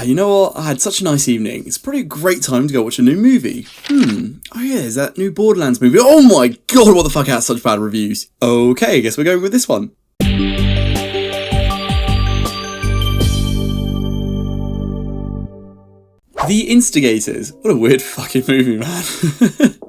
You know what? I had such a nice evening. It's probably a great time to go watch a new movie. Oh yeah, there's that new Borderlands movie. Oh my god, what the fuck has such bad reviews? Okay, I guess we're going with this one. The Instigators. What a weird fucking movie, man.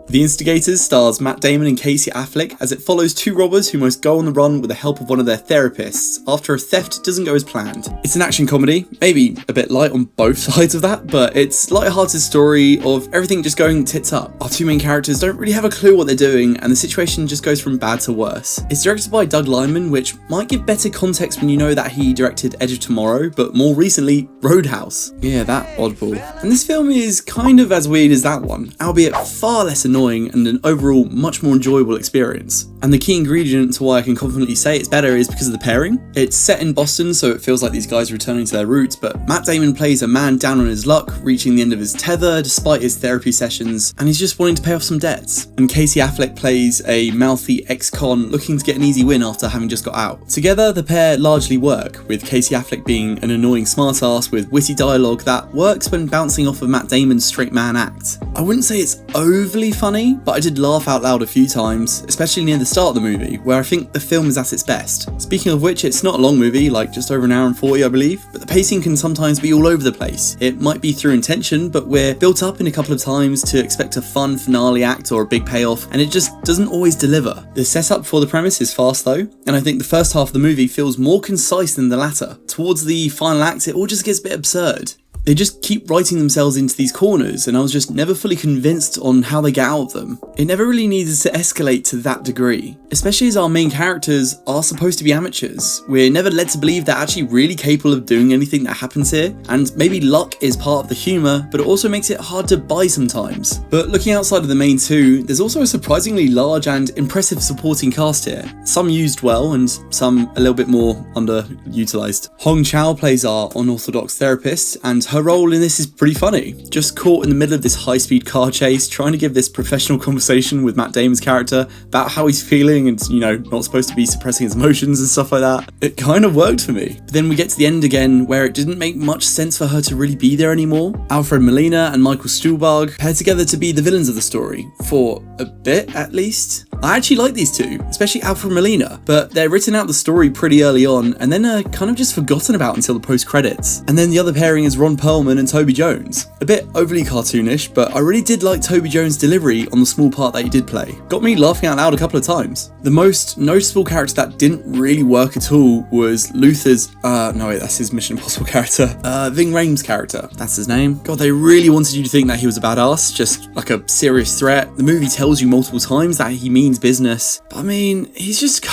The Instigators stars Matt Damon and Casey Affleck as it follows two robbers who must go on the run with the help of one of their therapists after a theft doesn't go as planned. It's an action comedy, maybe a bit light on both sides of that, but it's a light-hearted story of everything just going tits up. Our two main characters don't really have a clue what they're doing and the situation just goes from bad to worse. It's directed by Doug Liman, which might give better context when you know that he directed Edge of Tomorrow, but more recently, Roadhouse. Yeah, that oddball. And this film is kind of as weird as that one, albeit far less annoying and an overall much more enjoyable experience. And the key ingredient to why I can confidently say it's better is because of the pairing. It's set in Boston, so it feels like these guys are returning to their roots, but Matt Damon plays a man down on his luck, reaching the end of his tether despite his therapy sessions, and he's just wanting to pay off some debts. And Casey Affleck plays a mouthy ex-con looking to get an easy win after having just got out. Together, the pair largely work, with Casey Affleck being an annoying smartass with witty dialogue that works when bouncing off of Matt Damon's straight man act. I wouldn't say it's overly funny, but I did laugh out loud a few times, especially near the start of the movie, where I think the film is at its best. Speaking of which, it's not a long movie, like just over an hour and 40 I believe, but the pacing can sometimes be all over the place. It might be through intention, but we're built up in a couple of times to expect a fun finale act or a big payoff, and it just doesn't always deliver. The setup for the premise is fast though, and I think the first half of the movie feels more concise than the latter. Towards the final act, it all just gets a bit absurd. They just keep writing themselves into these corners and I was just never fully convinced on how they get out of them. It never really needed to escalate to that degree, especially as our main characters are supposed to be amateurs. We're never led to believe they're actually really capable of doing anything that happens here, and maybe luck is part of the humour, but it also makes it hard to buy sometimes. But looking outside of the main two, there's also a surprisingly large and impressive supporting cast here. Some used well and some a little bit more underutilised. Chau plays our unorthodox therapist, and her role in this is pretty funny. Just caught in the middle of this high-speed car chase, trying to give this professional conversation with Matt Damon's character about how he's feeling and, you know, not supposed to be suppressing his emotions and stuff like that. It kind of worked for me. But then we get to the end again, where it didn't make much sense for her to really be there anymore. Alfred, Molina and Michael Stuhlbarg paired together to be the villains of the story, for a bit at least. I actually like these two, especially Alfred and Molina, but they're written out the story pretty early on and then are kind of just forgotten about until the post-credits. And then the other pairing is Pearlman and Toby Jones. A bit overly cartoonish, but I really did like Toby Jones' delivery on the small part that he did play. Got me laughing out loud a couple of times. The most noticeable character that didn't really work at all was Luther's, no wait, that's his Mission Impossible character. Ving Rhames' character, that's his name. God, they really wanted you to think that he was a badass, just like a serious threat. The movie tells you multiple times that he means business, but I mean, he's just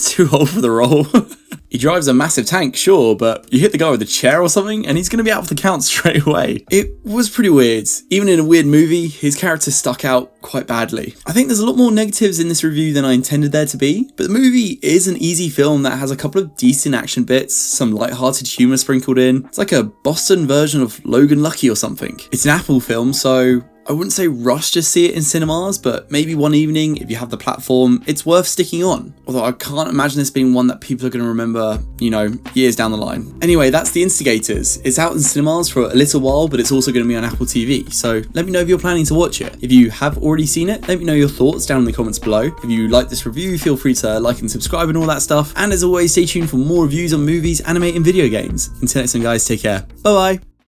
too old for the role. He drives a massive tank, sure, but you hit the guy with a chair or something and he's going to be out of the count straight away. It was pretty weird. Even in a weird movie, his character stuck out quite badly. I think there's a lot more negatives in this review than I intended there to be, but the movie is an easy film that has a couple of decent action bits, some light-hearted humour sprinkled in. It's like a Boston version of Logan Lucky or something. It's an Apple film, so I wouldn't say rush to see it in cinemas, but maybe one evening, if you have the platform, it's worth sticking on. Although I can't imagine this being one that people are going to remember, you know, years down the line. Anyway, that's The Instigators. It's out in cinemas for a little while, but it's also going to be on Apple TV. So let me know if you're planning to watch it. If you have already seen it, let me know your thoughts down in the comments below. If you like this review, feel free to like and subscribe and all that stuff. And as always, stay tuned for more reviews on movies, anime and video games. Until next time guys, take care. Bye bye.